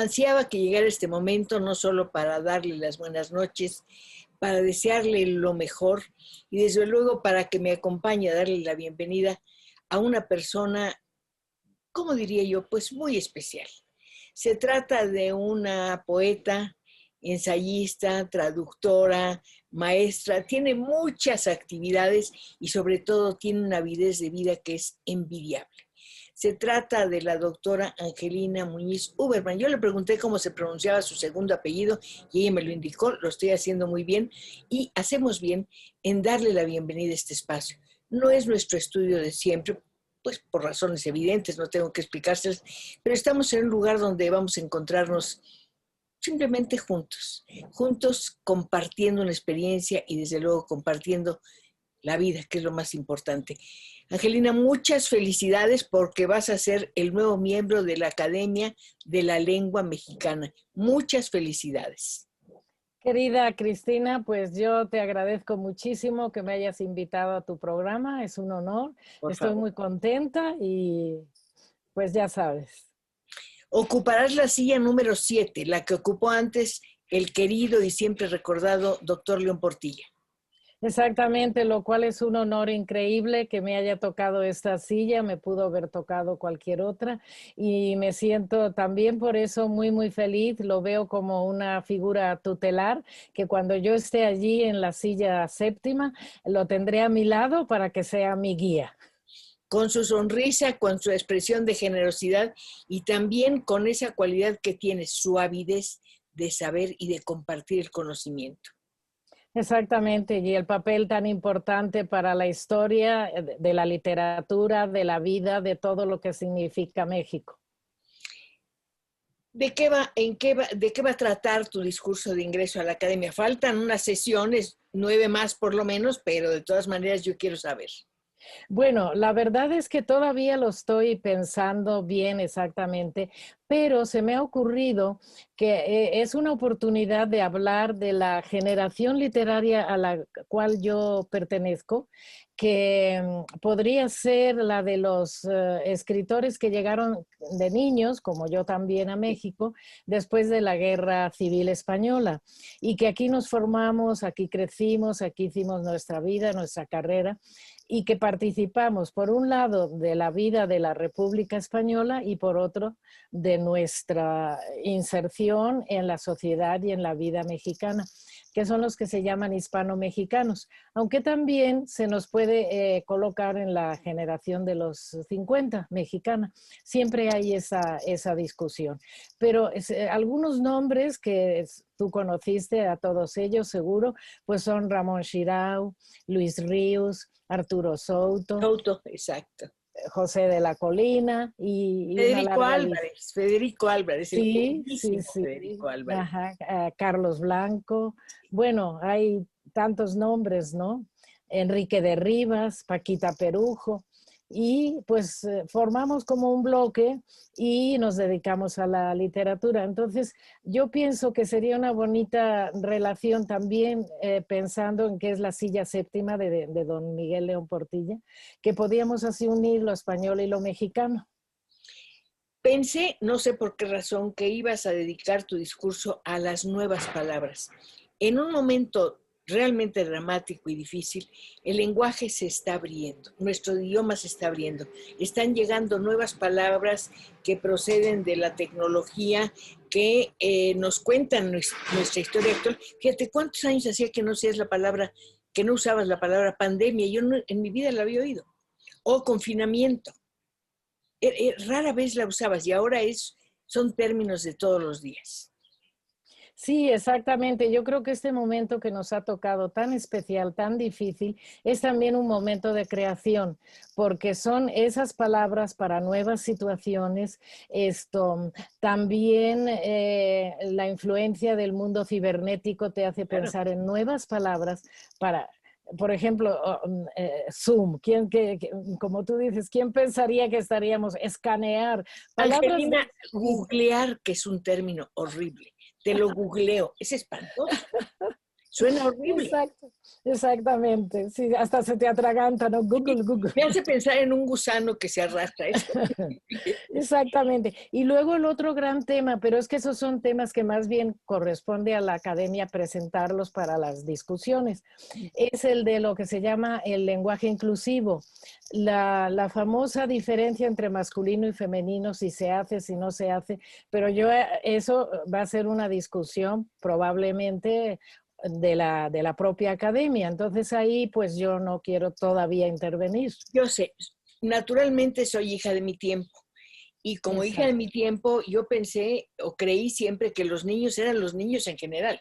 ansiaba que llegara este momento, no solo para darle las buenas noches, para desearle lo mejor y desde luego para que me acompañe a darle la bienvenida a una persona, ¿cómo diría yo? Pues muy especial. Se trata de una poeta, ensayista, traductora, maestra, tiene muchas actividades y sobre todo tiene una avidez de vida que es envidiable. Se trata de la doctora Angelina Muñiz Uberman. Yo le pregunté cómo se pronunciaba su segundo apellido y ella me lo indicó, lo estoy haciendo muy bien y hacemos bien en darle la bienvenida a este espacio. No es nuestro estudio de siempre, pues por razones evidentes, no tengo que explicárselas, pero estamos en un lugar donde vamos a encontrarnos simplemente juntos, juntos compartiendo una experiencia y desde luego compartiendo la vida, que es lo más importante. Angelina, muchas felicidades porque vas a ser el nuevo miembro de la Academia de la Lengua Mexicana. Muchas felicidades. Querida Cristina, pues yo te agradezco muchísimo que me hayas invitado a tu programa, es un honor. Estoy muy contenta y pues ya sabes. Ocuparás la silla número 7, la que ocupó antes el querido y siempre recordado doctor León Portilla. Exactamente, lo cual es un honor increíble que me haya tocado esta silla, me pudo haber tocado cualquier otra y me siento también por eso muy, muy feliz, lo veo como una figura tutelar que cuando yo esté allí en la silla séptima lo tendré a mi lado para que sea mi guía. Con su sonrisa, con su expresión de generosidad y también con esa cualidad que tiene, su avidez de saber y de compartir el conocimiento. Exactamente, y el papel tan importante para la historia de la literatura, de la vida, de todo lo que significa México. ¿De qué va a tratar tu discurso de ingreso a la academia? Faltan unas sesiones, 9 más por lo menos, pero de todas maneras yo quiero saber. Bueno, la verdad es que todavía lo estoy pensando bien exactamente, pero se me ha ocurrido que es una oportunidad de hablar de la generación literaria a la cual yo pertenezco, que podría ser la de los escritores que llegaron de niños, como yo también, a México, después de la Guerra Civil Española, y que aquí nos formamos, aquí crecimos, aquí hicimos nuestra vida, nuestra carrera, y que participamos, por un lado, de la vida de la República Española y por otro, de nuestra inserción en la sociedad y en la vida mexicana, que son los que se llaman hispano-mexicanos, aunque también se nos puede colocar en la generación de los 50 mexicana. Siempre hay esa discusión. Pero algunos nombres que tú conociste a todos ellos seguro, pues son Ramón Xirau, Luis Ríos, Arturo Souto. Souto, exacto. José de la Colina y una larga lista. Federico Álvarez, sí, sí. Federico Álvarez. Ajá, Carlos Blanco. Bueno, hay tantos nombres, ¿no? Enrique de Rivas, Paquita Perujo. Y pues formamos como un bloque y nos dedicamos a la literatura. Entonces yo pienso que sería una bonita relación también pensando en que es la silla séptima de don Miguel León Portilla, que podíamos así unir lo español y lo mexicano. Pensé, no sé por qué razón, que ibas a dedicar tu discurso a las nuevas palabras. En un momento realmente dramático y difícil, el lenguaje se está abriendo, nuestro idioma se está abriendo. Están llegando nuevas palabras que proceden de la tecnología, que nos cuentan nuestra historia actual. Fíjate, ¿cuántos años hacía que no usabas la palabra pandemia? Yo no, en mi vida la había oído. O confinamiento. Rara vez la usabas y ahora son términos de todos los días. Sí, exactamente. Yo creo que este momento que nos ha tocado tan especial, tan difícil, es también un momento de creación, porque son esas palabras para nuevas situaciones. También la influencia del mundo cibernético te hace pensar en nuevas palabras para... Por ejemplo, Zoom, como tú dices, ¿quién pensaría que estaríamos escanear? Angelina, googlear, que es un término horrible. Te lo googleo, es espantoso. Suena horrible. Exacto, exactamente. Sí, hasta se te atraganta, ¿no? Google, Google. Me hace pensar en un gusano que se arrastra. Es Exactamente. Y luego el otro gran tema, pero es que esos son temas que más bien corresponde a la academia presentarlos para las discusiones, es el de lo que se llama el lenguaje inclusivo. La famosa diferencia entre masculino y femenino, si se hace, si no se hace, pero eso va a ser una discusión probablemente de la propia academia. Entonces ahí pues yo no quiero todavía intervenir. Yo sé, naturalmente soy hija de mi tiempo. Y como hija de Exacto. mi tiempo, yo pensé o creí siempre que los niños eran los niños en general.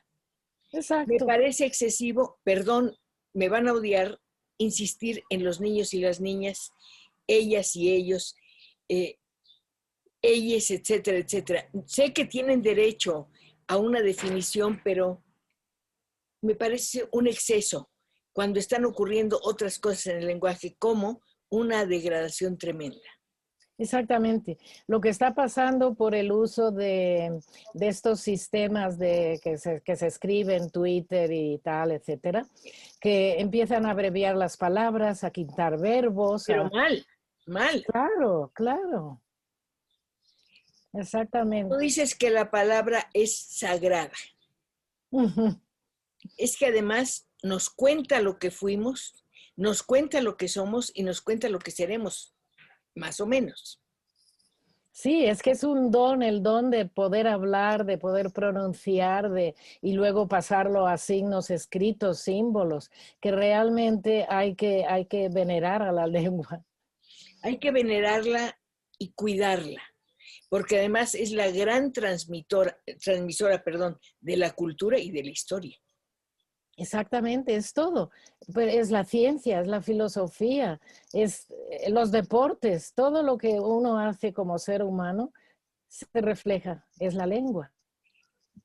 Me Exacto. parece excesivo, perdón, me van a odiar, insistir en los niños y las niñas, ellas y ellos, eh, ellas, etcétera, etcétera. Sé que tienen derecho a una definición, pero me parece un exceso cuando están ocurriendo otras cosas en el lenguaje, como una degradación tremenda. Exactamente. Lo que está pasando por el uso de estos sistemas que se escriben en Twitter y tal, etcétera, que empiezan a abreviar las palabras, a quitar verbos, Pero mal, mal. Claro, claro, Tú exactamente. dices que la palabra es sagrada. Ujú. Es que además nos cuenta lo que fuimos, nos cuenta lo que somos y nos cuenta lo que seremos, más o menos. Sí, es que es un don, el don de poder hablar, de poder pronunciar, y luego pasarlo a signos escritos, símbolos, que realmente hay que venerar a la lengua. Hay que venerarla y cuidarla, porque además es la gran transmisora, perdón, de la cultura y de la historia. Exactamente, es todo. Pues es la ciencia, es la filosofía, es los deportes, todo lo que uno hace como ser humano se refleja, es la lengua.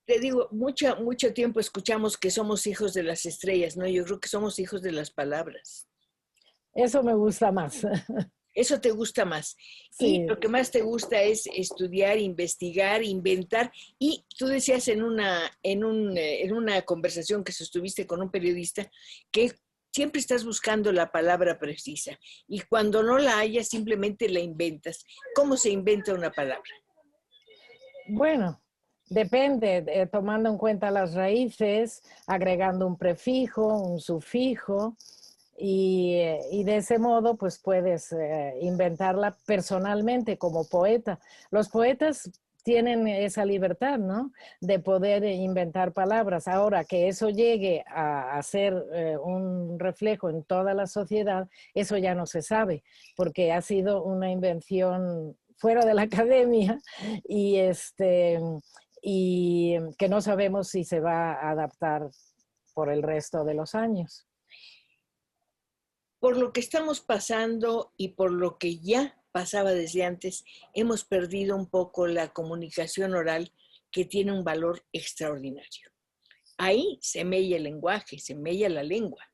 Te digo, mucho tiempo escuchamos que somos hijos de las estrellas, ¿no? Yo creo que somos hijos de las palabras. Eso me gusta más. Eso te gusta más. Y Sí, lo que más te gusta es estudiar, investigar, inventar. Y tú decías en una conversación que sostuviste con un periodista que siempre estás buscando la palabra precisa. Y cuando no la hayas, simplemente la inventas. ¿Cómo se inventa una palabra? bueno, depende, tomando en cuenta las raíces, agregando un prefijo, un sufijo, y de ese modo pues puedes inventarla personalmente como poeta. Los poetas tienen esa libertad, ¿no? De poder inventar palabras. Ahora que eso llegue a ser un reflejo en toda la sociedad, eso ya no se sabe, porque ha sido una invención fuera de la academia y, y que no sabemos si se va a adaptar por el resto de los años. Por lo que estamos pasando y por lo que ya pasaba desde antes, hemos perdido un poco la comunicación oral que tiene un valor extraordinario. Ahí se mella el lenguaje, se mella la lengua.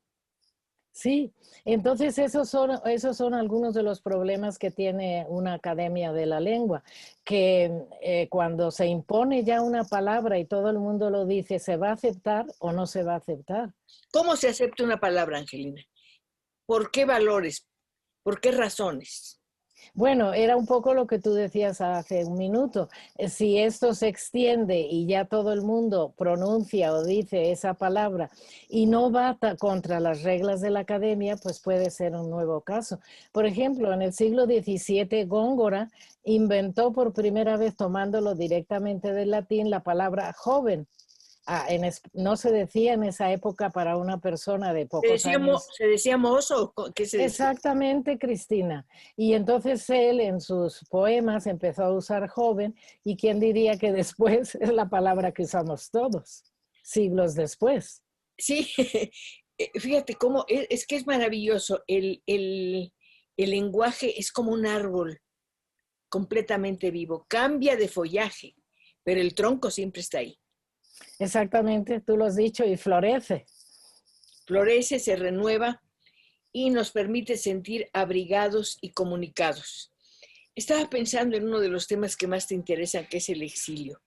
Sí, entonces esos son algunos de los problemas que tiene una academia de la lengua, que cuando se impone ya una palabra y todo el mundo lo dice, ¿se va a aceptar o no se va a aceptar? ¿Cómo se acepta una palabra, Angelina? ¿Por qué valores? ¿Por qué razones? Bueno, era un poco lo que tú decías hace un minuto. Si esto se extiende y ya todo el mundo pronuncia o dice esa palabra y no va contra las reglas de la academia, pues puede ser un nuevo caso. Por ejemplo, en el siglo XVII, Góngora inventó por primera vez, tomándolo directamente del latín, la palabra joven. No se decía en esa época para una persona de pocos años. ¿Se decía mozo? ¿Qué se decía? Exactamente, Cristina. Y entonces él en sus poemas empezó a usar joven y quién diría que después es la palabra que usamos todos, siglos después. Sí, fíjate cómo es que es maravilloso. El lenguaje es como un árbol completamente vivo. Cambia de follaje, pero el tronco siempre está ahí. Exactamente, tú lo has dicho, y florece. Florece, se renueva y nos permite sentir abrigados y comunicados. Estaba pensando en uno de los temas que más te interesan, que es el exilio.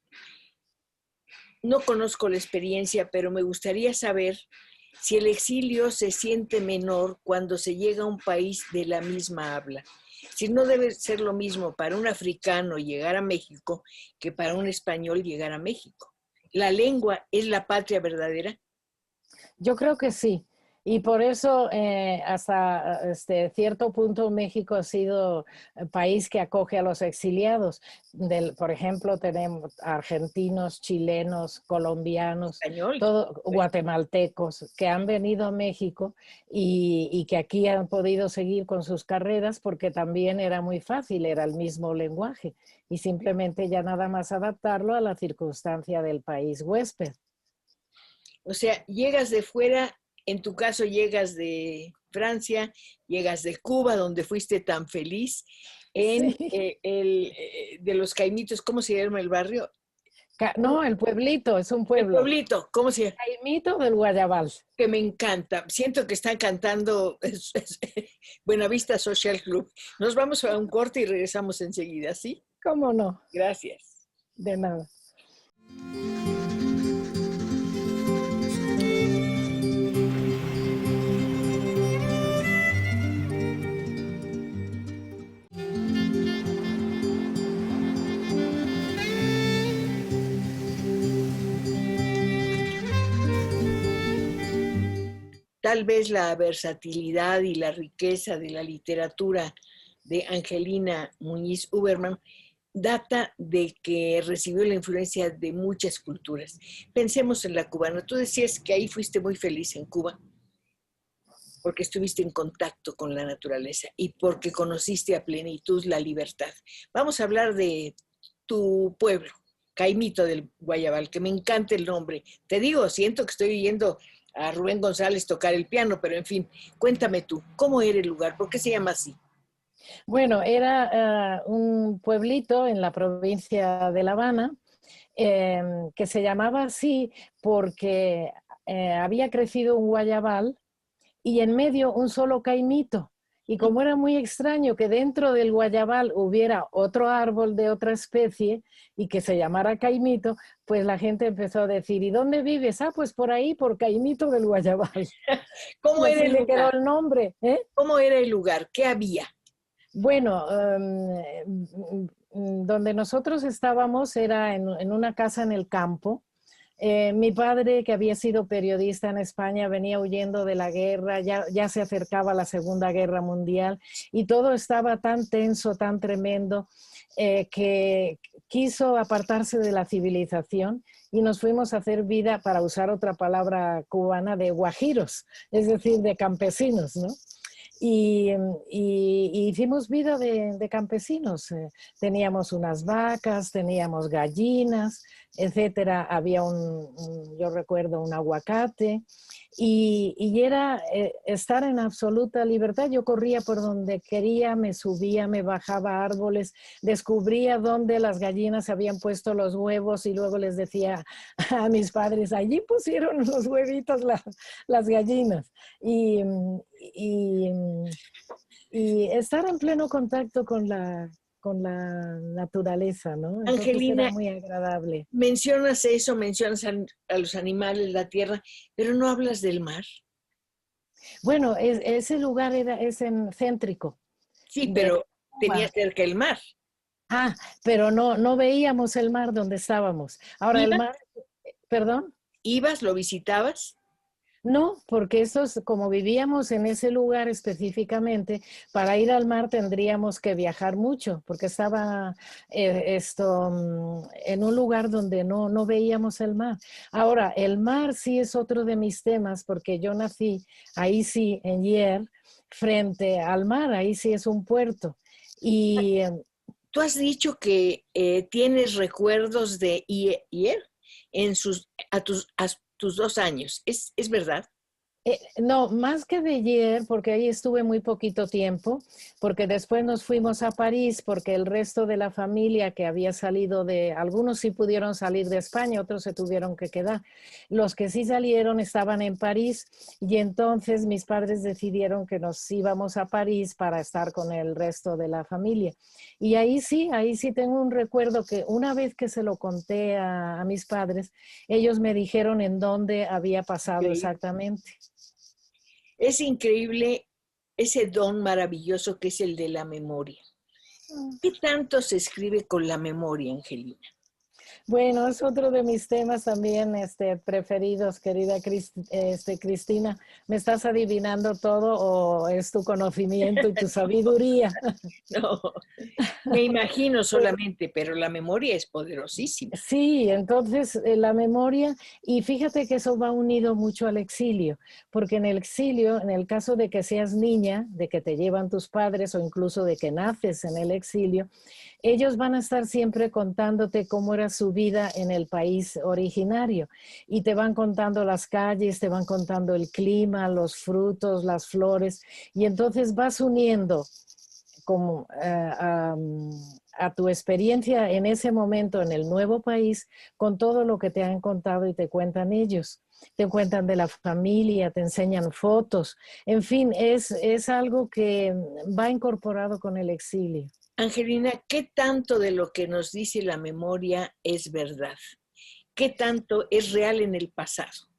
no conozco la experiencia, pero me gustaría saber si el exilio se siente menor cuando se llega a un país de la misma habla. Si no debe ser lo mismo para un africano llegar a México que para un español llegar a México. ¿La lengua es la patria verdadera? Yo creo que sí. Y por eso hasta cierto punto México ha sido el país que acoge a los exiliados. Por ejemplo, tenemos argentinos, chilenos, colombianos, Español. guatemaltecos que han venido a México y que aquí han podido seguir con sus carreras porque también era muy fácil, era el mismo lenguaje y simplemente ya nada más adaptarlo a la circunstancia del país huésped. O sea, llegas de fuera, en tu caso llegas de Francia, llegas de Cuba, donde fuiste tan feliz, en Sí. de los Caimitos, ¿cómo se llama el barrio? No, el pueblito, es un El pueblo. pueblito, ¿cómo se llama? Caimito del Guayabal. Que me encanta. Siento que están cantando Buenavista Social Club. Nos vamos a un corte y regresamos enseguida, ¿sí? ¿Cómo no? Gracias. De nada. Tal vez la versatilidad y la riqueza de la literatura de Angelina Muñiz Uberman data de que recibió la influencia de muchas culturas. Pensemos en la cubana. Tú decías que ahí fuiste muy feliz en Cuba porque estuviste en contacto con la naturaleza y porque conociste a plenitud la libertad. Vamos a hablar de tu pueblo, Caimito del Guayabal, que me encanta el nombre. Te digo, siento que estoy oyendo a Rubén González tocar el piano, pero en fin, cuéntame tú, ¿cómo era el lugar? ¿Por qué se llama así? Bueno, era un pueblito en la provincia de La Habana que se llamaba así porque había crecido un guayabal y en medio un solo caimito. Y como era muy extraño que dentro del guayabal hubiera otro árbol de otra especie y que se llamara caimito, pues la gente empezó a decir, ¿y dónde vives? Ah, pues por ahí, por Caimito del Guayabal. ¿Cómo Y era así el le quedó lugar? el nombre. ¿Eh? ¿Cómo era el lugar? ¿Qué había? Bueno, donde nosotros estábamos era en una casa en el campo. Mi padre, que había sido periodista en España, venía huyendo de la guerra, ya se acercaba la Segunda Guerra Mundial y todo estaba tan tenso, tan tremendo, que quiso apartarse de la civilización y nos fuimos a hacer vida, para usar otra palabra cubana, de guajiros, es decir, de campesinos, ¿no? Y, y hicimos vida de campesinos. Teníamos unas vacas, teníamos gallinas, etcétera. Había yo recuerdo, un aguacate y era estar en absoluta libertad. Yo corría por donde quería, me subía, me bajaba árboles, descubría dónde las gallinas habían puesto los huevos y luego les decía a mis padres, allí pusieron los huevitos las gallinas. Y, y estar en pleno contacto con la naturaleza, ¿no? Entonces era Angelina, muy agradable. mencionas eso, mencionas a los animales, la tierra, pero no hablas del mar. Bueno, ese lugar es en céntrico Sí, de pero tenía Cuba. cerca el mar. Ah, pero no veíamos el mar donde estábamos. Ahora, el ¿Ibas? mar, perdón. ¿Ibas? ¿Lo visitabas? No, porque como vivíamos en ese lugar específicamente, para ir al mar tendríamos que viajar mucho, porque estaba en un lugar donde no veíamos el mar. Ahora, el mar sí es otro de mis temas, porque yo nací ahí sí, en Yer, frente al mar, ahí sí es un puerto. Y Tú has dicho que tienes recuerdos de Ier en a tus 2 años. ¿Es verdad? No, más que de ayer, porque ahí estuve muy poquito tiempo, porque después nos fuimos a París, porque el resto de la familia que había salido algunos sí pudieron salir de España, otros se tuvieron que quedar. Los que sí salieron estaban en París y entonces mis padres decidieron que nos íbamos a París para estar con el resto de la familia. Y ahí sí tengo un recuerdo que una vez que se lo conté a mis padres, ellos me dijeron en dónde había pasado Increíble. exactamente. Es increíble ese don maravilloso que es el de la memoria. ¿Qué tanto se escribe con la memoria, Angelina? Bueno, es otro de mis temas también preferidos, querida Cristina. ¿Me estás adivinando todo o es tu conocimiento y tu sabiduría? No, me imagino solamente, pero la memoria es poderosísima. Sí, entonces la memoria, y fíjate que eso va unido mucho al exilio, porque en el exilio, en el caso de que seas niña, de que te llevan tus padres o incluso de que naces en el exilio, ellos van a estar siempre contándote cómo era su vida en el país originario y te van contando las calles, te van contando el clima, los frutos, las flores, y entonces vas uniendo como, a tu experiencia en ese momento en el nuevo país con todo lo que te han contado y te cuentan ellos. Te cuentan de la familia, te enseñan fotos, en fin, es algo que va incorporado con el exilio. Angelina, ¿qué tanto de lo que nos dice la memoria es verdad? ¿Qué tanto es real en el pasado?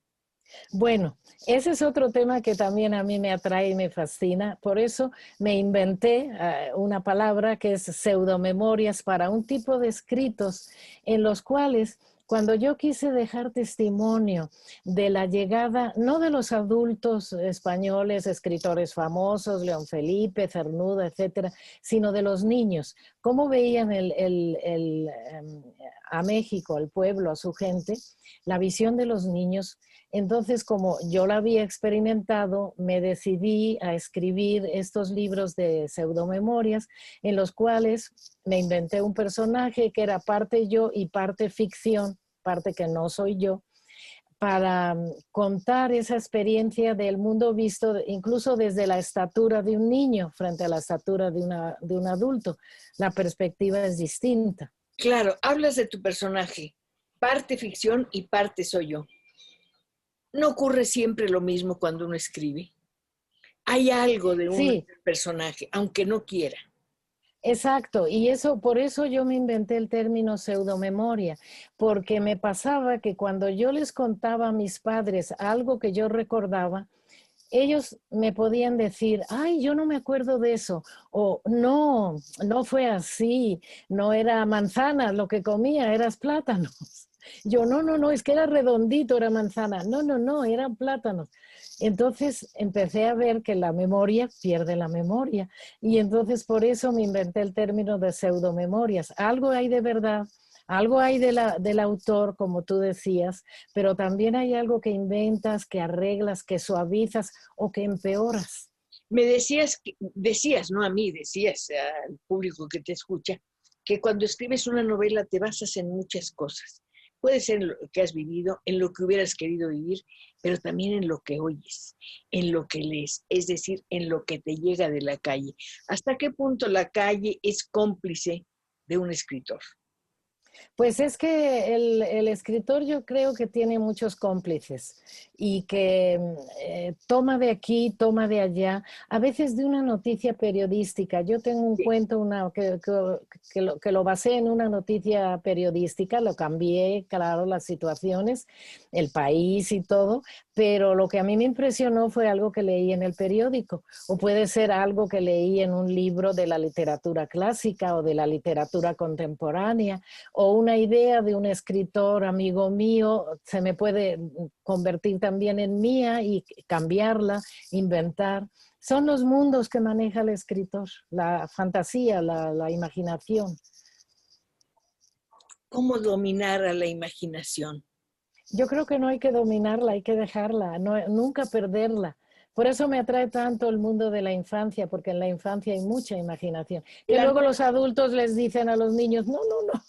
Bueno, ese es otro tema que también a mí me atrae y me fascina. Por eso me inventé una palabra que es pseudomemorias para un tipo de escritos en los cuales cuando yo quise dejar testimonio de la llegada, no de los adultos españoles, escritores famosos, León Felipe, Cernuda, etcétera, sino de los niños, cómo veían a México, al pueblo, a su gente, la visión de los niños. Entonces, como yo la había experimentado, me decidí a escribir estos libros de pseudomemorias en los cuales me inventé un personaje que era parte yo y parte ficción, parte que no soy yo, para contar esa experiencia del mundo visto incluso desde la estatura de un niño frente a la estatura de un adulto. La perspectiva es distinta. Claro, hablas de tu personaje, parte ficción y parte soy yo. No ocurre siempre lo mismo cuando uno escribe. Hay algo de un Sí, personaje, aunque no quiera. exacto, y eso, por eso yo me inventé el término pseudomemoria, porque me pasaba que cuando yo les contaba a mis padres algo que yo recordaba, ellos me podían decir, ay, yo no me acuerdo de eso, o no, no fue así, no era manzana lo que comía, eras plátanos. Yo, no, no, no, es que era redondito, era manzana. No, no, no, eran plátanos. Entonces empecé a ver que la memoria pierde la memoria. Y entonces por eso me inventé el término de pseudomemorias. Algo hay de verdad, algo hay del autor, como tú decías, pero también hay algo que inventas, que arreglas, que suavizas o que empeoras. Me decías, no a mí, decías al público que te escucha, que cuando escribes una novela te basas en muchas cosas. Puede ser en lo que has vivido, en lo que hubieras querido vivir, pero también en lo que oyes, en lo que lees, es decir, en lo que te llega de la calle. ¿Hasta qué punto la calle es cómplice de un escritor? Pues es que el escritor yo creo que tiene muchos cómplices y que toma de aquí, toma de allá, a veces de una noticia periodística. Yo tengo un Sí. cuento que lo basé en una noticia periodística, lo cambié, claro, las situaciones, el país y todo, pero lo que a mí me impresionó fue algo que leí en el periódico o puede ser algo que leí en un libro de la literatura clásica o de la literatura contemporánea o una idea de un escritor amigo mío se me puede convertir también en mía y cambiarla, inventar. Son los mundos que maneja el escritor, la fantasía, la imaginación. ¿Cómo dominar a la imaginación? Yo creo que no hay que dominarla, hay que dejarla, no, nunca perderla. Por eso me atrae tanto el mundo de la infancia, porque en la infancia hay mucha imaginación, que La luego los adultos les dicen a los niños, no, no, no.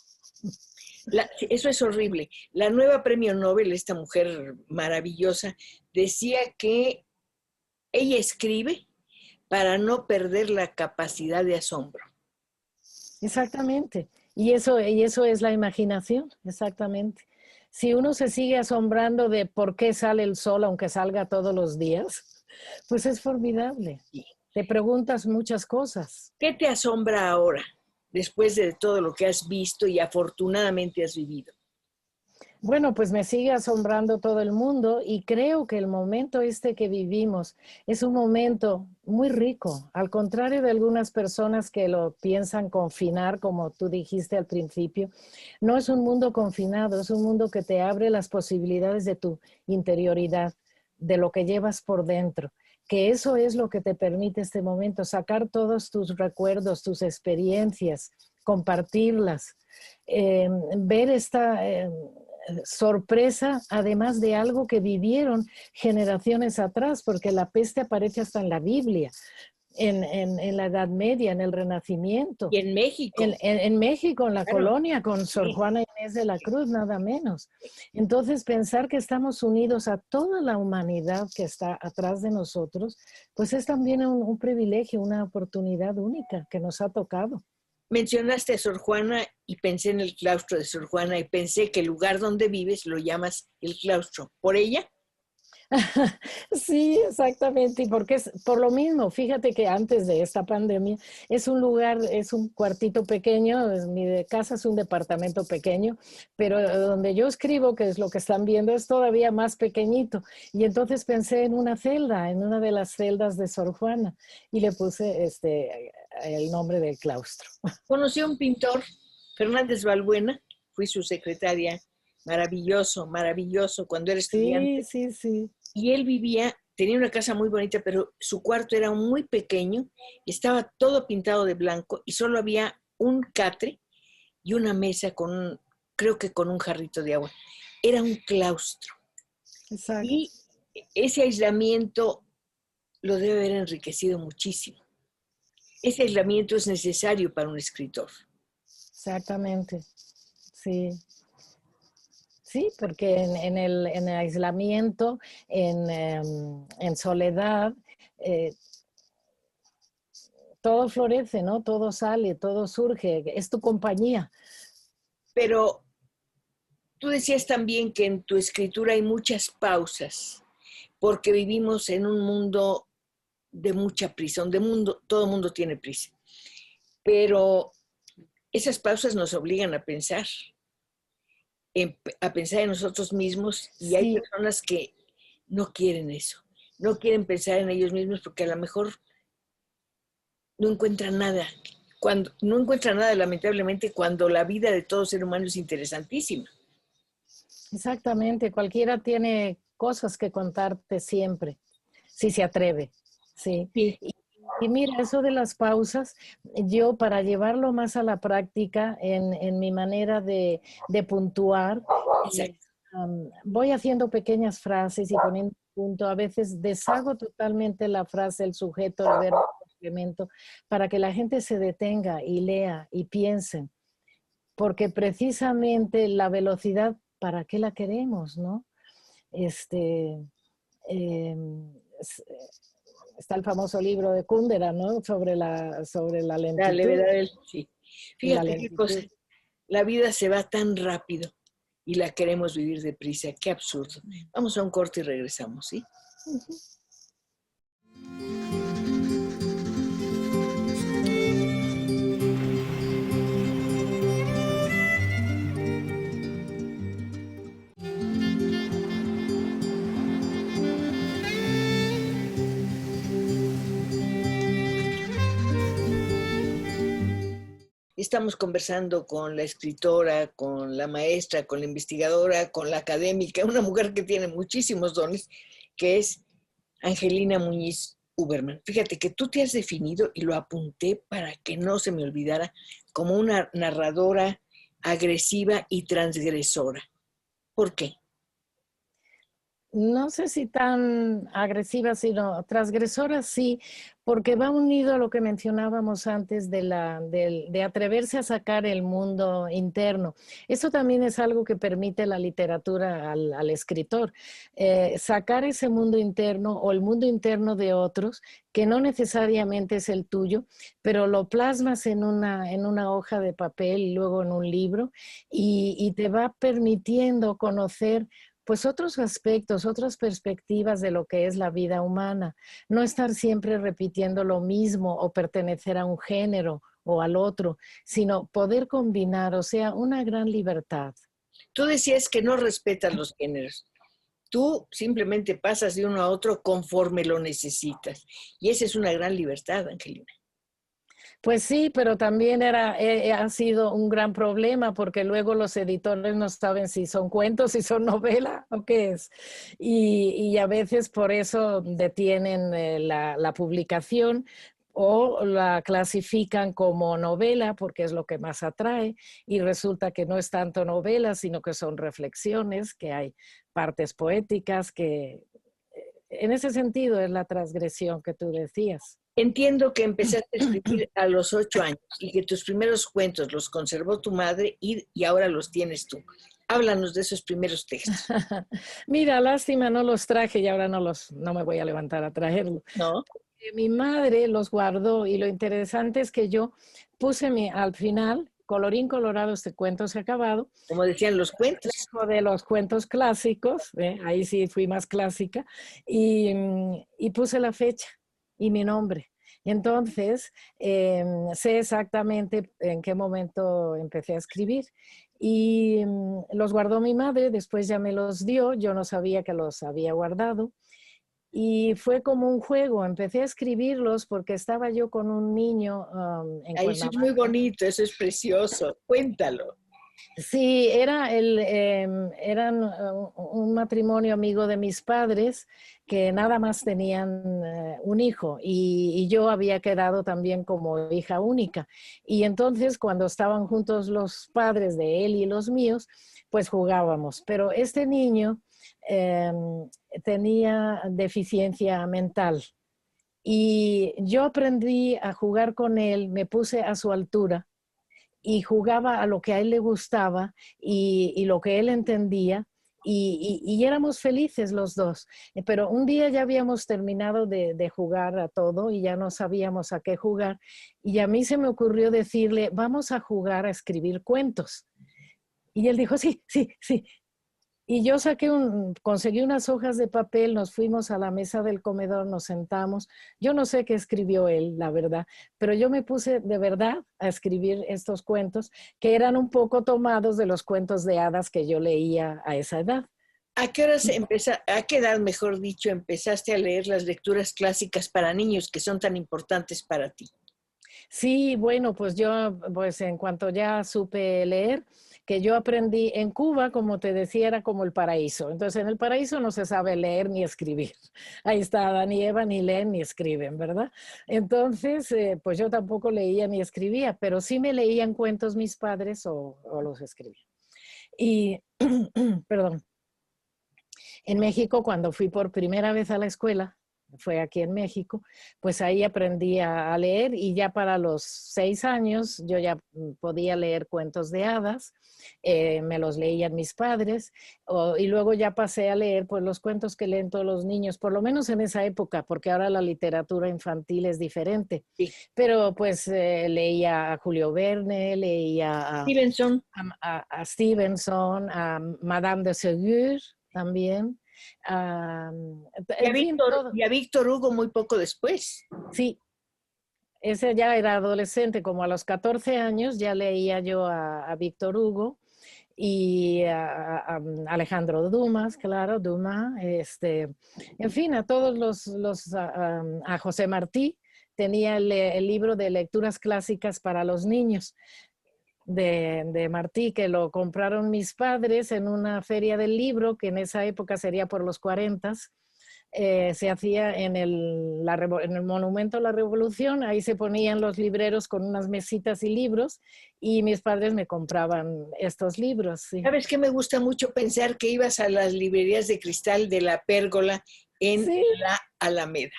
Eso es horrible. La nueva premio Nobel, esta mujer maravillosa, decía que ella escribe para no perder la capacidad de asombro. Exactamente. Y eso es la imaginación, exactamente. Si uno se sigue asombrando de por qué sale el sol, aunque salga todos los días, pues es formidable. Te preguntas muchas cosas. ¿Qué te asombra ahora, después de todo lo que has visto y afortunadamente has vivido? Bueno, pues me sigue asombrando todo el mundo y creo que el momento este que vivimos es un momento muy rico, al contrario de algunas personas que lo piensan confinar, como tú dijiste al principio. No es un mundo confinado, es un mundo que te abre las posibilidades de tu interioridad, de lo que llevas por dentro, que eso es lo que te permite este momento, sacar todos tus recuerdos, tus experiencias, compartirlas, ver esta sorpresa, además de algo que vivieron generaciones atrás, porque la peste aparece hasta en la Biblia, en la Edad Media, en el Renacimiento. Y en México. En México, en la Claro. Colonia, con Sor Juana Inés de la Cruz, nada menos. Entonces, pensar que estamos unidos a toda la humanidad que está atrás de nosotros, pues es también un privilegio, una oportunidad única que nos ha tocado. Mencionaste a Sor Juana y pensé en el claustro de Sor Juana y pensé que el lugar donde vives lo llamas el claustro. ¿Por ella? Sí, exactamente, y porque es por lo mismo, fíjate que antes de esta pandemia es un lugar, es un cuartito pequeño, mi casa es un departamento pequeño, pero donde yo escribo, que es lo que están viendo, es todavía más pequeñito, y entonces pensé en una celda, en una de las celdas de Sor Juana, y le puse el nombre del claustro. Conocí a un pintor, Fernández Balbuena, fui su secretaria, maravilloso, maravilloso, cuando era estudiante. Sí, sí, sí. Y él tenía una casa muy bonita, pero su cuarto era muy pequeño, estaba todo pintado de blanco y solo había un catre y una mesa creo que con un jarrito de agua. Era un claustro. Exacto. Y ese aislamiento lo debe haber enriquecido muchísimo. Ese aislamiento es necesario para un escritor. Exactamente, sí. Sí, porque en el aislamiento, en soledad, todo florece, ¿no? Todo sale, todo surge, es tu compañía. Pero tú decías también que en tu escritura hay muchas pausas, porque vivimos en un mundo de mucha prisa, todo mundo tiene prisa. Pero esas pausas nos obligan a pensar en nosotros mismos, y hay personas que no quieren eso, no quieren pensar en ellos mismos porque a lo mejor no encuentran nada. No encuentran nada, lamentablemente, cuando la vida de todo ser humano es interesantísima. Exactamente, cualquiera tiene cosas que contarte siempre, si se atreve, sí. Y mira, eso de las pausas, yo para llevarlo más a la práctica en mi manera de puntuar, voy haciendo pequeñas frases y poniendo punto. A veces deshago totalmente la frase, el sujeto, el verbo, el complemento, para que la gente se detenga y lea y piense. Porque precisamente la velocidad, ¿para qué la queremos, no? Está el famoso libro de Kundera, ¿no? Sobre la lentitud. La levedad, sí. Fíjate qué cosa. La vida se va tan rápido y la queremos vivir deprisa. Qué absurdo. Vamos a un corte y regresamos, ¿sí? Uh-huh. Estamos conversando con la escritora, con la maestra, con la investigadora, con la académica, una mujer que tiene muchísimos dones, que es Angelina Muñiz Huberman. Fíjate que tú te has definido, y lo apunté para que no se me olvidara, como una narradora agresiva y transgresora. ¿Por qué? No sé si tan agresiva, sino transgresora, sí, porque va unido a lo que mencionábamos antes de atreverse a sacar el mundo interno. Eso también es algo que permite la literatura al escritor, sacar ese mundo interno o el mundo interno de otros, que no necesariamente es el tuyo, pero lo plasmas en una hoja de papel y luego en un libro y te va permitiendo conocer pues otros aspectos, otras perspectivas de lo que es la vida humana. No estar siempre repitiendo lo mismo o pertenecer a un género o al otro, sino poder combinar, o sea, una gran libertad. Tú decías que no respetas los géneros. Tú simplemente pasas de uno a otro conforme lo necesitas. Y esa es una gran libertad, Angelina. Pues sí, pero también ha sido un gran problema porque luego los editores no saben si son cuentos, si son novela o qué es. Y a veces por eso detienen la publicación o la clasifican como novela porque es lo que más atrae y resulta que no es tanto novela, sino que son reflexiones, que hay partes poéticas, que en ese sentido es la transgresión que tú decías. Entiendo que empezaste a escribir a los 8 años y que tus primeros cuentos los conservó tu madre y ahora los tienes tú. Háblanos de esos primeros textos. Mira, lástima, no los traje y ahora no me voy a levantar a traerlo. ¿No? Mi madre los guardó y lo interesante es que yo al final, colorín colorado, este cuento se ha acabado, Como decían los cuentos. de los cuentos clásicos, ahí sí fui más clásica, y puse la fecha y mi nombre. Entonces, sé exactamente en qué momento empecé a escribir y los guardó mi madre, después ya me los dio, yo no sabía que los había guardado y fue como un juego, empecé a escribirlos porque estaba yo con un niño en Ay, eso es Cuernavaca. muy bonito, eso es precioso. Cuéntalo. Sí, eran un matrimonio amigo de mis padres que nada más tenían un hijo y yo había quedado también como hija única. Y entonces cuando estaban juntos los padres de él y los míos, pues jugábamos. Pero este niño eh, tenía deficiencia mental y yo aprendí a jugar con él, me puse a su altura y jugaba a lo que a él le gustaba y lo que él entendía y éramos felices los dos. Pero un día ya habíamos terminado de jugar a todo y ya no sabíamos a qué jugar y a mí se me ocurrió decirle, vamos a jugar a escribir cuentos. Y él dijo, sí, sí, sí. Y yo conseguí unas hojas de papel, nos fuimos a la mesa del comedor, nos sentamos. Yo no sé qué escribió él, la verdad, pero yo me puse de verdad a escribir estos cuentos que eran un poco tomados de los cuentos de hadas que yo leía a esa edad. ¿A qué edad, mejor dicho, empezaste a leer las lecturas clásicas para niños que son tan importantes para ti? Sí, bueno, pues yo, pues en cuanto ya supe leer, que yo aprendí en Cuba, como te decía, era como el paraíso. Entonces, en el paraíso no se sabe leer ni escribir. Ahí está Adán y Eva, ni leen ni escriben, ¿verdad? Entonces, pues yo tampoco leía ni escribía, pero sí me leían cuentos mis padres o los escribía. Y, perdón, en México, cuando fui por primera vez a la escuela, fue aquí en México, pues ahí aprendí a leer y ya para los 6 años yo ya podía leer cuentos de hadas, me los leían mis padres y luego ya pasé a leer pues los cuentos que leen todos los niños, por lo menos en esa época, porque ahora la literatura infantil es diferente, Sí. pero pues leía a Julio Verne, leía Stevenson. a Stevenson, a Madame de Ségur también. En fin, todo. Y a Víctor Hugo muy poco después. Sí, ese ya era adolescente, como a los 14 años ya leía yo a Víctor Hugo y a Alejandro Dumas, claro, Dumas, en fin, a todos a José Martí, tenía el libro de lecturas clásicas para los niños de Martí, que lo compraron mis padres en una feria del libro, que en esa época sería por los 40, se hacía en en el Monumento a la Revolución, ahí se ponían los libreros con unas mesitas y libros, y mis padres me compraban estos libros, sí. ¿Sabes qué? Me gusta mucho pensar que ibas a las librerías de cristal de la Pérgola en Sí, la Alameda.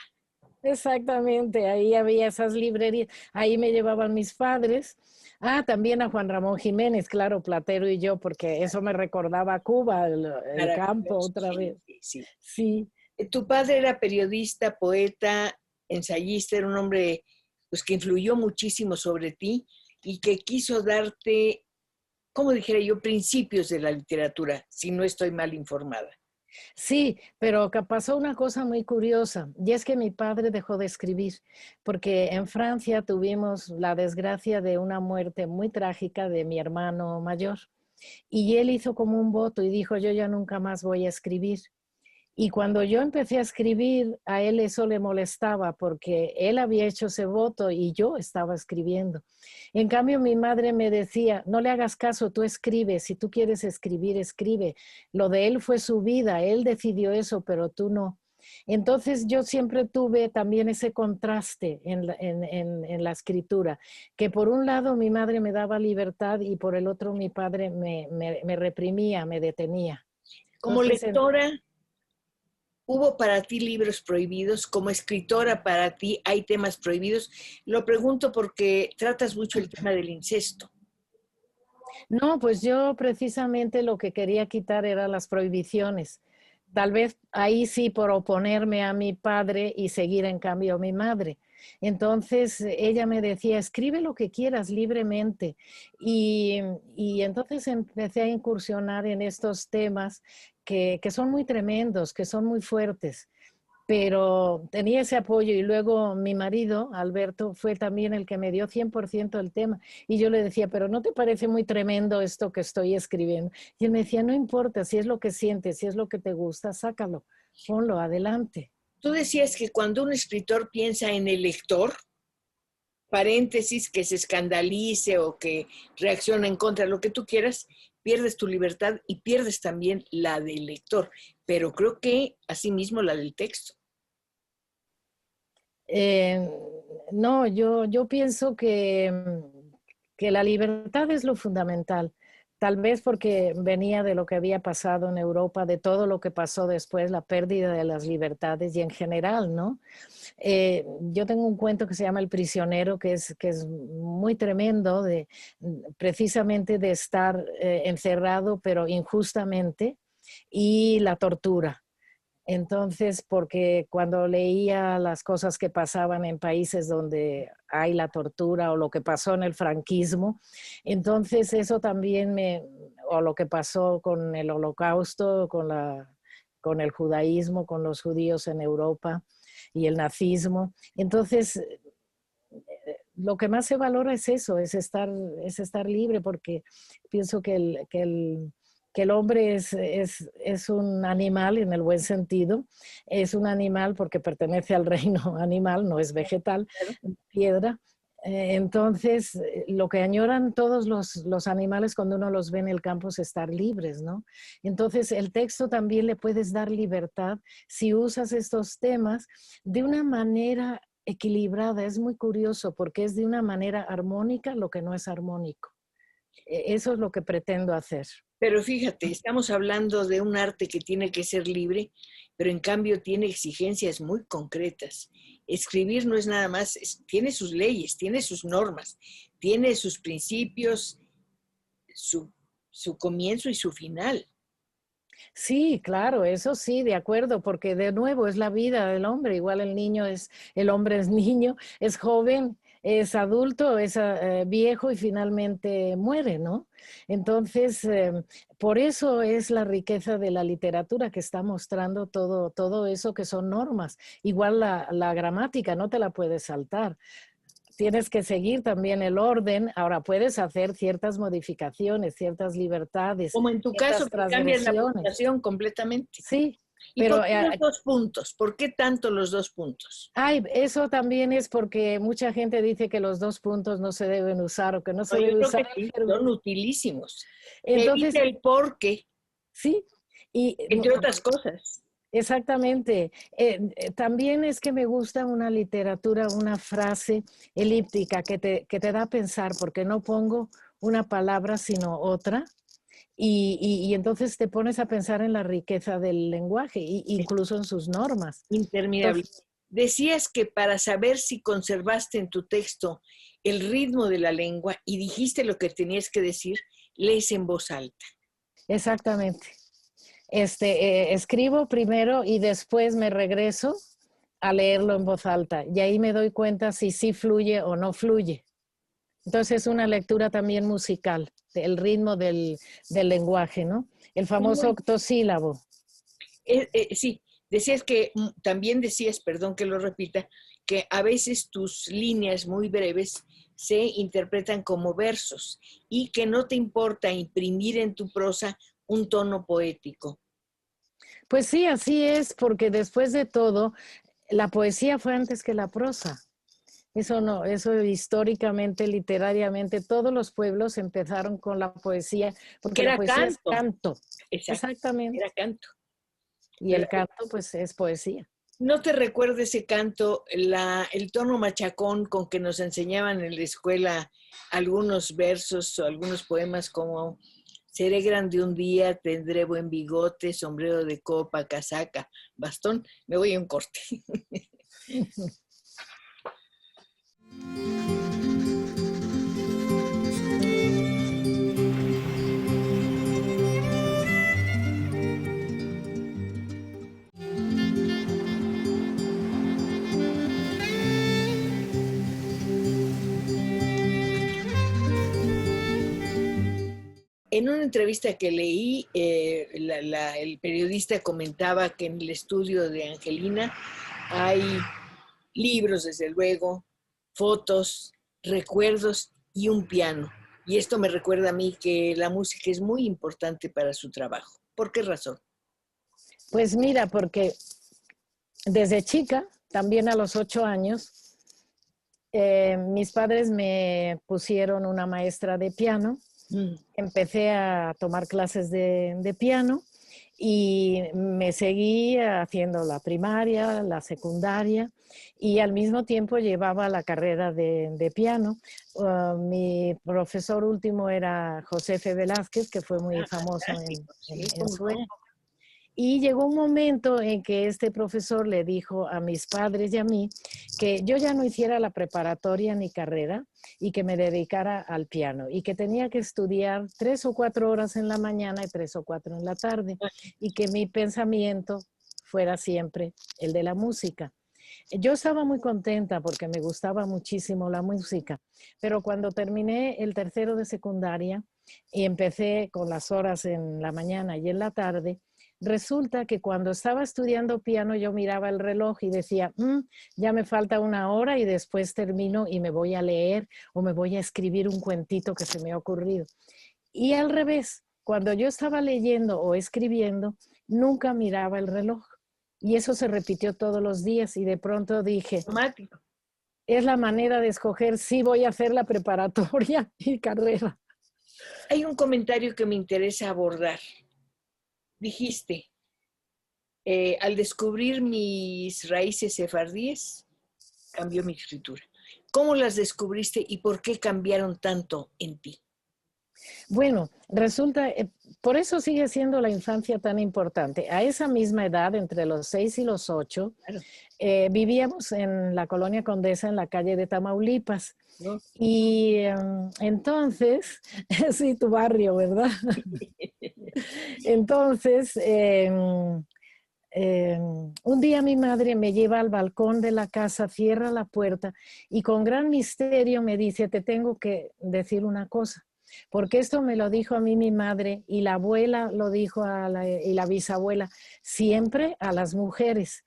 exactamente, ahí había esas librerías, ahí me llevaban mis padres. Ah, también a Juan Ramón Jiménez, claro, Platero y yo, porque eso me recordaba a Cuba, el campo Maravilloso, otra sí, vez. sí, sí. Sí. Tu padre era periodista, poeta, ensayista, era un hombre pues, que influyó muchísimo sobre ti y que quiso darte, como dijera yo, principios de la literatura, si no estoy mal informada. Sí, pero que pasó una cosa muy curiosa, y es que mi padre dejó de escribir, porque en Francia tuvimos la desgracia de una muerte muy trágica de mi hermano mayor, y él hizo como un voto y dijo, yo ya nunca más voy a escribir. Y cuando yo empecé a escribir, a él eso le molestaba porque él había hecho ese voto y yo estaba escribiendo. En cambio, mi madre me decía, no le hagas caso, tú escribes, si tú quieres escribir, escribe. Lo de él fue su vida, él decidió eso, pero tú no. Entonces yo siempre tuve también ese contraste en la escritura, que por un lado mi madre me daba libertad y por el otro mi padre me reprimía, me detenía. Como Entonces, lectora, ¿hubo para ti libros prohibidos? Como escritora, para ti hay temas prohibidos. Lo pregunto porque tratas mucho el tema del incesto. no, pues yo precisamente lo que quería quitar eran las prohibiciones. Tal vez ahí sí por oponerme a mi padre y seguir en cambio a mi madre. Entonces ella me decía, escribe lo que quieras libremente. Y, y entonces empecé a incursionar en estos temas que son muy tremendos, que son muy fuertes, pero tenía ese apoyo y luego mi marido, Alberto, fue también el que me dio 100% el tema. Y yo le decía, pero ¿no te parece muy tremendo esto que estoy escribiendo? Y él me decía, no importa, si es lo que sientes, si es lo que te gusta, sácalo, ponlo adelante. Tú decías que cuando un escritor piensa en el lector, paréntesis, que se escandalice o que reacciona en contra de lo que tú quieras, pierdes tu libertad y pierdes también la del lector, pero creo que asimismo la del texto. Eh, no, yo pienso que la libertad es lo fundamental. Tal vez porque venía de lo que había pasado en Europa, de todo lo que pasó después, la pérdida de las libertades y en general, ¿no? Yo tengo un cuento que se llama El prisionero, que es muy tremendo, precisamente de estar encerrado, pero injustamente, y la tortura. Entonces, porque cuando leía las cosas que pasaban en países donde hay la tortura o lo que pasó en el franquismo, entonces eso también o lo que pasó con el holocausto, con el judaísmo, con los judíos en Europa y el nazismo. Entonces, lo que más se valora es eso, es estar libre, porque pienso que el hombre es un animal en el buen sentido, es un animal porque pertenece al reino animal, no es vegetal, piedra. Entonces, lo que añoran todos los animales cuando uno los ve en el campo es estar libres, ¿no? Entonces, el texto también le puedes dar libertad si usas estos temas de una manera equilibrada. Es muy curioso porque es de una manera armónica lo que no es armónico. Eso es lo que pretendo hacer. Pero fíjate, estamos hablando de un arte que tiene que ser libre, pero en cambio tiene exigencias muy concretas. Escribir no es nada más, tiene sus leyes, tiene sus normas, tiene sus principios, su, su comienzo y su final. Sí, claro, eso sí, de acuerdo, porque de nuevo es la vida del hombre, igual el hombre es niño, es joven, es adulto, es viejo y finalmente muere, ¿no? Entonces, por eso es la riqueza de la literatura que está mostrando todo eso que son normas. Igual la gramática, no te la puedes saltar, tienes que seguir también el orden. Ahora puedes hacer ciertas modificaciones, ciertas libertades, Como en tu caso, ciertas que cambias la transgresiones. puntuación completamente. Sí, ¿Y por pero qué los 2 puntos? ¿Por qué tanto los 2 puntos? ay, eso también es porque mucha gente dice que los 2 puntos no se deben usar o que no No, se yo debe creo usar que el sí, verbo. son utilísimos. Te Entonces, dice el por qué, sí, y entre otras cosas. Exactamente. También es que me gusta una literatura, una frase elíptica que te da a pensar, porque no pongo una palabra sino otra, y entonces te pones a pensar en la riqueza del lenguaje, incluso en sus normas. Interminable. Entonces, Decías que para saber si conservaste en tu texto el ritmo de la lengua y dijiste lo que tenías que decir, lees en voz alta. exactamente. Escribo primero y después me regreso a leerlo en voz alta, y ahí me doy cuenta si sí fluye o no fluye. Entonces es una lectura también musical, del ritmo del lenguaje, ¿no? El famoso Muy, octosílabo. sí, decías que, también decías, perdón que lo repita, que a veces tus líneas muy breves se interpretan como versos y que no te importa imprimir en tu prosa un tono poético. Pues sí, así es, porque después de todo, la poesía fue antes que la prosa. Eso no, eso históricamente, literariamente, todos los pueblos empezaron con la poesía, Que porque la era poesía es canto, canto, exacto, era exactamente, canto. y el canto pues es poesía. ¿No te recuerdo ese canto, el tono machacón con que nos enseñaban en la escuela algunos versos o algunos poemas como seré grande un día, tendré buen bigote, sombrero de copa, casaca, bastón? Me voy a un corte. En una entrevista que leí, el periodista comentaba que en el estudio de Angelina hay libros, desde luego, fotos, recuerdos y un piano. Y esto me recuerda a mí que la música es muy importante para su trabajo. ¿Por qué razón? Pues mira, porque desde chica, también a los 8 años, mis padres me pusieron una maestra de piano. Mm. Empecé a tomar clases de piano y me seguí haciendo la primaria, la secundaria, y al mismo tiempo llevaba la carrera de piano. Mi profesor último era José F. Velázquez, que fue muy Ah, famoso fantástico, sí, en cómo su no. época. Y llegó un momento en que este profesor le dijo a mis padres y a mí que yo ya no hiciera la preparatoria ni carrera y que me dedicara al piano y que tenía que estudiar 3 o 4 horas en la mañana y 3 o 4 en la tarde, y que mi pensamiento fuera siempre el de la música. Yo estaba muy contenta porque me gustaba muchísimo la música, pero cuando terminé el tercero de secundaria y empecé con las horas en la mañana y en la tarde, resulta que cuando estaba estudiando piano yo miraba el reloj y decía, ya me falta 1 hora y después termino y me voy a leer o me voy a escribir un cuentito que se me ha ocurrido. Y al revés, cuando yo estaba leyendo o escribiendo, nunca miraba el reloj. Y eso se repitió todos los días y de pronto dije, Automático. es la manera de escoger si voy a hacer la preparatoria y carrera. Hay un comentario que me interesa abordar. Dijiste, al descubrir mis raíces sefardíes, cambió mi escritura. ¿Cómo las descubriste y por qué cambiaron tanto en ti? Bueno, resulta, por eso sigue siendo la infancia tan importante. A esa misma edad, entre los 6 y los 8, Claro, vivíamos en la colonia Condesa, en la calle de Tamaulipas. ¿no? Y entonces, sí, tu barrio, ¿verdad? Entonces, un día mi madre me lleva al balcón de la casa, cierra la puerta y con gran misterio me dice, te tengo que decir una cosa, porque esto me lo dijo a mí mi madre y la abuela lo dijo y la bisabuela, siempre a las mujeres.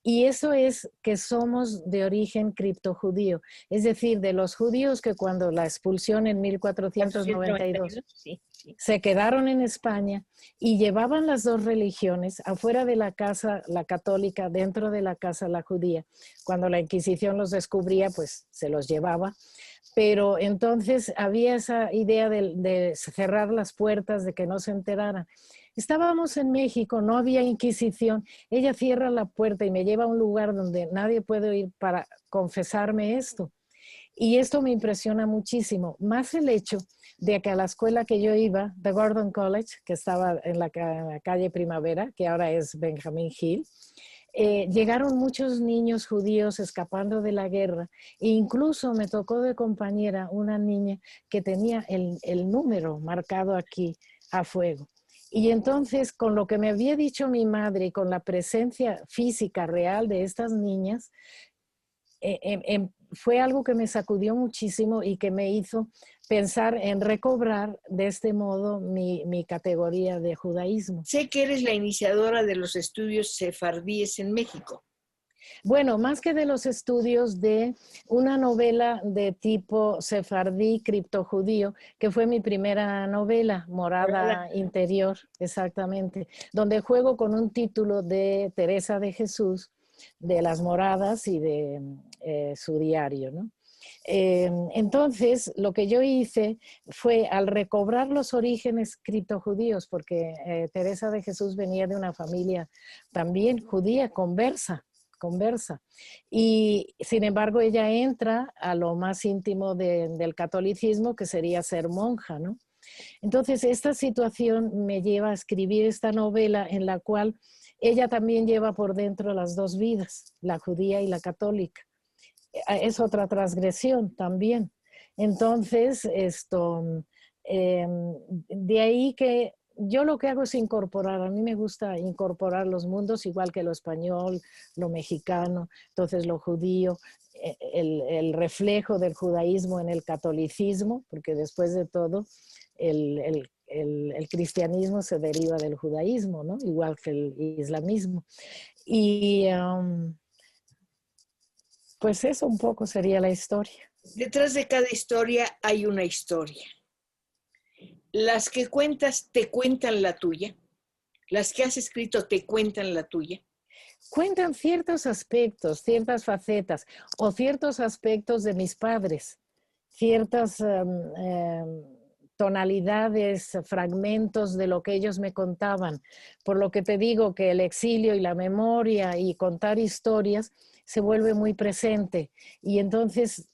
Y eso es que somos de origen criptojudío, es decir, de los judíos que cuando la expulsión en 1492 Sí, sí. se quedaron en España y llevaban las dos religiones afuera de la casa, la católica, dentro de la casa, la judía. Cuando la Inquisición los descubría, pues se los llevaba. Pero entonces había esa idea de cerrar las puertas, de que no se enteraran. Estábamos en México, no había Inquisición. Ella cierra la puerta y me lleva a un lugar donde nadie puede ir para confesarme esto. Y esto me impresiona muchísimo, más el hecho de que a la escuela que yo iba, The Gordon College, que estaba en la calle Primavera, que ahora es Benjamin Hill, llegaron muchos niños judíos escapando de la guerra e incluso me tocó de compañera una niña que tenía el número marcado aquí a fuego. Y entonces, con lo que me había dicho mi madre y con la presencia física real de estas niñas, fue algo que me sacudió muchísimo y que me hizo pensar en recobrar de este modo mi categoría de judaísmo. Sé que eres la iniciadora de los estudios sefardíes en México. Bueno, más que de los estudios, de una novela de tipo sefardí criptojudío, que fue mi primera novela, Morada Interior, exactamente, donde juego con un título de Teresa de Jesús, de las moradas y de su diario, ¿no? Entonces, lo que yo hice fue, al recobrar los orígenes criptojudíos, porque Teresa de Jesús venía de una familia también judía, conversa, y sin embargo ella entra a lo más íntimo del catolicismo, que sería ser monja, ¿no? Entonces esta situación me lleva a escribir esta novela en la cual ella también lleva por dentro las dos vidas, la judía y la católica. Es otra transgresión también. Entonces, de ahí que yo lo que hago es incorporar, a mí me gusta incorporar los mundos, igual que lo español, lo mexicano, entonces lo judío, el reflejo del judaísmo en el catolicismo, porque después de todo el cristianismo se deriva del judaísmo, ¿no? Igual que el islamismo. Y pues eso un poco sería la historia. Detrás de cada historia hay una historia. Las que cuentas te cuentan la tuya. Las que has escrito te cuentan la tuya. Cuentan ciertos aspectos, ciertas facetas o ciertos aspectos de mis padres, ciertas tonalidades, fragmentos de lo que ellos me contaban. Por lo que te digo que el exilio y la memoria y contar historias se vuelve muy presente y entonces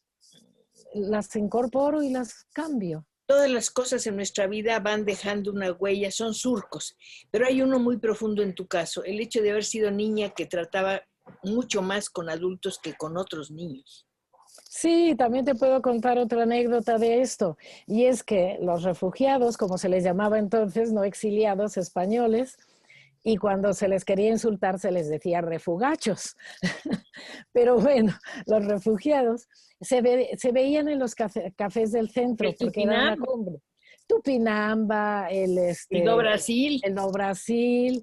las incorporo y las cambio. Todas las cosas en nuestra vida van dejando una huella, son surcos, pero hay uno muy profundo en tu caso, el hecho de haber sido niña que trataba mucho más con adultos que con otros niños. Sí, también te puedo contar otra anécdota de esto, y es que los refugiados, como se les llamaba entonces, no exiliados españoles, y cuando se les quería insultar se les decía refugachos. Pero bueno, los refugiados se veían en los cafés del centro El porque era una Tupinambo, cumbre. Tupinamba, el do Brasil, el No Brasil,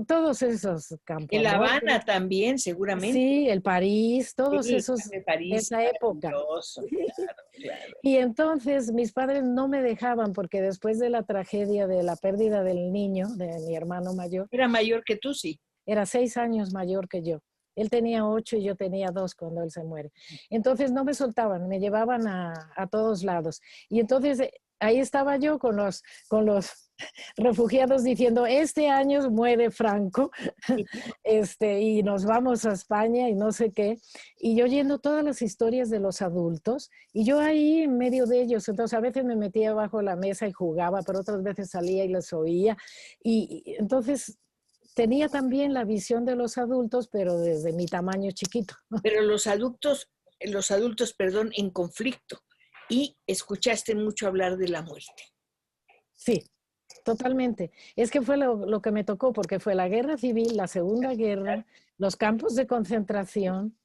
todos esos campos, el ¿no? Habana también, seguramente. Sí, el París, todos Sí, esos, de París, esa época. maravilloso, claro, claro. Y entonces mis padres no me dejaban porque después de la tragedia de la pérdida del niño, de mi hermano mayor, Era mayor que tú, sí. era 6 años mayor que yo. Él tenía 8 y yo tenía 2 cuando él se muere. Entonces no me soltaban, me llevaban a todos lados. Y entonces ahí estaba yo con los refugiados diciendo, este año muere Franco, y nos vamos a España y no sé qué. Y yo oyendo todas las historias de los adultos y yo ahí en medio de ellos. Entonces a veces me metía bajo la mesa y jugaba, pero otras veces salía y les oía. Y entonces tenía también la visión de los adultos, pero desde mi tamaño chiquito. Pero los adultos, perdón, en conflicto. Y escuchaste mucho hablar de la muerte. Sí, totalmente. Es que fue lo que me tocó, porque fue la guerra civil, la Segunda Guerra, los campos de concentración.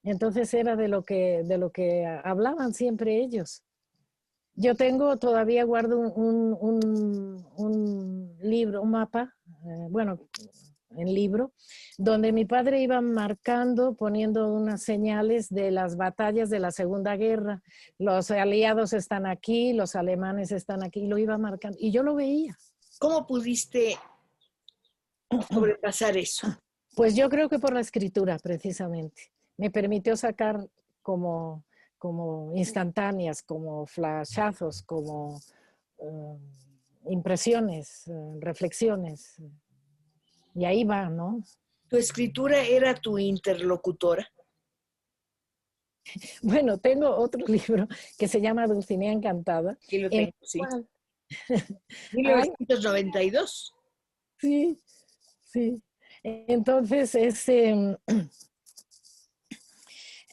Entonces era de lo que hablaban siempre ellos. Yo todavía guardo un libro, un mapa, bueno, en libro, donde mi padre iba marcando, poniendo unas señales de las batallas de la Segunda Guerra. Los aliados están aquí, los alemanes están aquí, y lo iba marcando. Y yo lo veía. ¿Cómo pudiste sobrepasar eso? Pues yo creo que por la escritura, precisamente. Me permitió sacar como instantáneas, como flashazos, como impresiones, reflexiones. Y ahí va, ¿no? ¿Tu escritura era tu interlocutora? Bueno, tengo otro libro que se llama Dulcinea Encantada. Aquí lo en tengo, sí. cual- Ay, 1992. sí, sí. Entonces,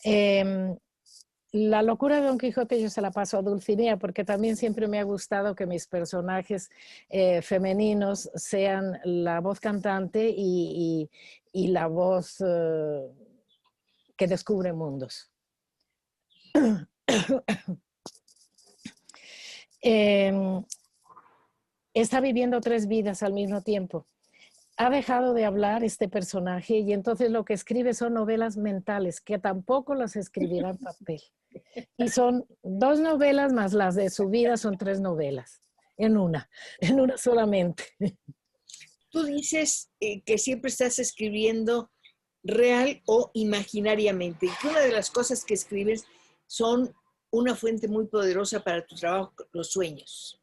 em, la locura de Don Quijote yo se la paso a Dulcinea porque también siempre me ha gustado que mis personajes femeninos sean la voz cantante y la voz que descubre mundos. Está viviendo 3 vidas al mismo tiempo. Ha dejado de hablar este personaje y entonces lo que escribe son novelas mentales que tampoco las escribirá en papel. Y son 2 novelas más las de su vida, son 3 novelas en una solamente. Tú dices que siempre estás escribiendo real o imaginariamente, y que una de las cosas que escribes son una fuente muy poderosa para tu trabajo, los sueños.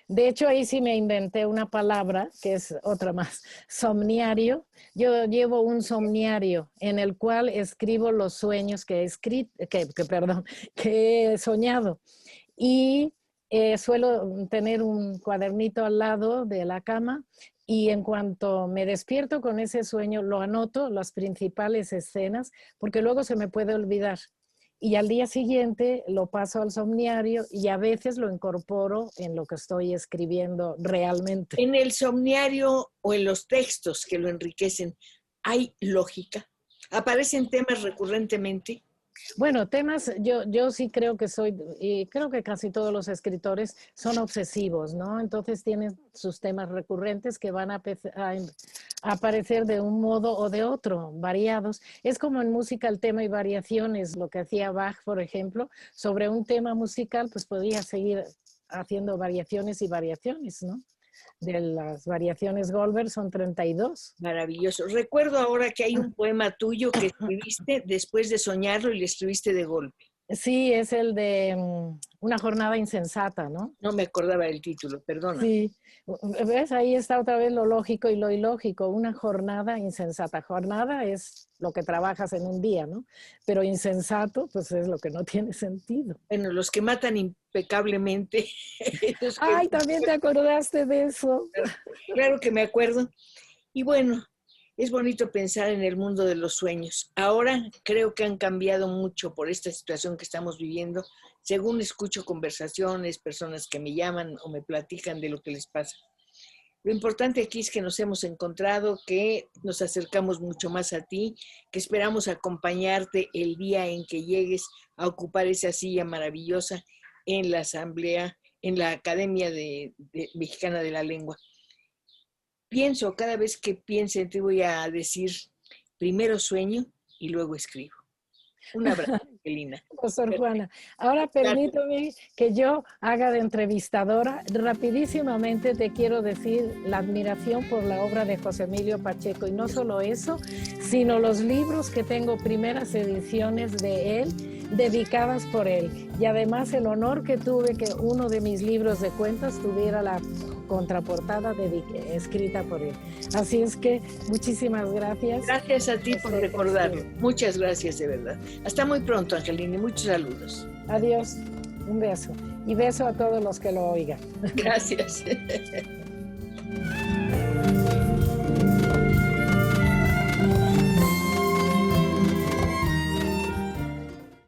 De hecho, ahí sí me inventé una palabra, que es otra más, somniario. Yo llevo un somniario en el cual escribo los sueños que he soñado. Y suelo tener un cuadernito al lado de la cama y en cuanto me despierto con ese sueño, lo anoto, las principales escenas, porque luego se me puede olvidar. Y al día siguiente lo paso al somniario y a veces lo incorporo en lo que estoy escribiendo realmente. En el somniario o en los textos que lo enriquecen, ¿hay lógica? ¿Aparecen temas recurrentemente? Bueno, temas, yo sí creo que y creo que casi todos los escritores son obsesivos, ¿no? Entonces tienen sus temas recurrentes que van a aparecer de un modo o de otro, variados. Es como en música el tema y variaciones, lo que hacía Bach, por ejemplo, sobre un tema musical, pues podía seguir haciendo variaciones y variaciones, ¿no? De las variaciones Goldberg son 32. Maravilloso. Recuerdo ahora que hay un poema tuyo que escribiste después de soñarlo y le escribiste de golpe. Sí, es el de Una jornada insensata, ¿no? No me acordaba del título, perdona. Sí, ves, ahí está otra vez lo lógico y lo ilógico, una jornada insensata. Jornada es lo que trabajas en un día, ¿no? Pero insensato, pues es lo que no tiene sentido. Bueno, los que matan impecablemente. Ay, también te acordaste de eso. Claro que me acuerdo. Y bueno, es bonito pensar en el mundo de los sueños. Ahora creo que han cambiado mucho por esta situación que estamos viviendo. Según escucho conversaciones, personas que me llaman o me platican de lo que les pasa. Lo importante aquí es que nos hemos encontrado, que nos acercamos mucho más a ti, que esperamos acompañarte el día en que llegues a ocupar esa silla maravillosa en la Asamblea, en la Academia Mexicana de la Lengua. Pienso, cada vez que piense en ti voy a decir, primero sueño y luego escribo. Un abrazo, Angelina. Profesor Juana, ahora permítame que yo haga de entrevistadora. Rapidísimamente te quiero decir la admiración por la obra de José Emilio Pacheco, y no solo eso, sino los libros que tengo, primeras ediciones de él, dedicadas por él. Y además el honor que tuve que uno de mis libros de cuentas tuviera la contraportada escrita por él. Así es que muchísimas gracias. Gracias a ti por recordarlo. Muchas gracias, de verdad. Hasta muy pronto, Angelina, y muchos saludos. Adiós, un beso. Y beso a todos los que lo oigan. Gracias.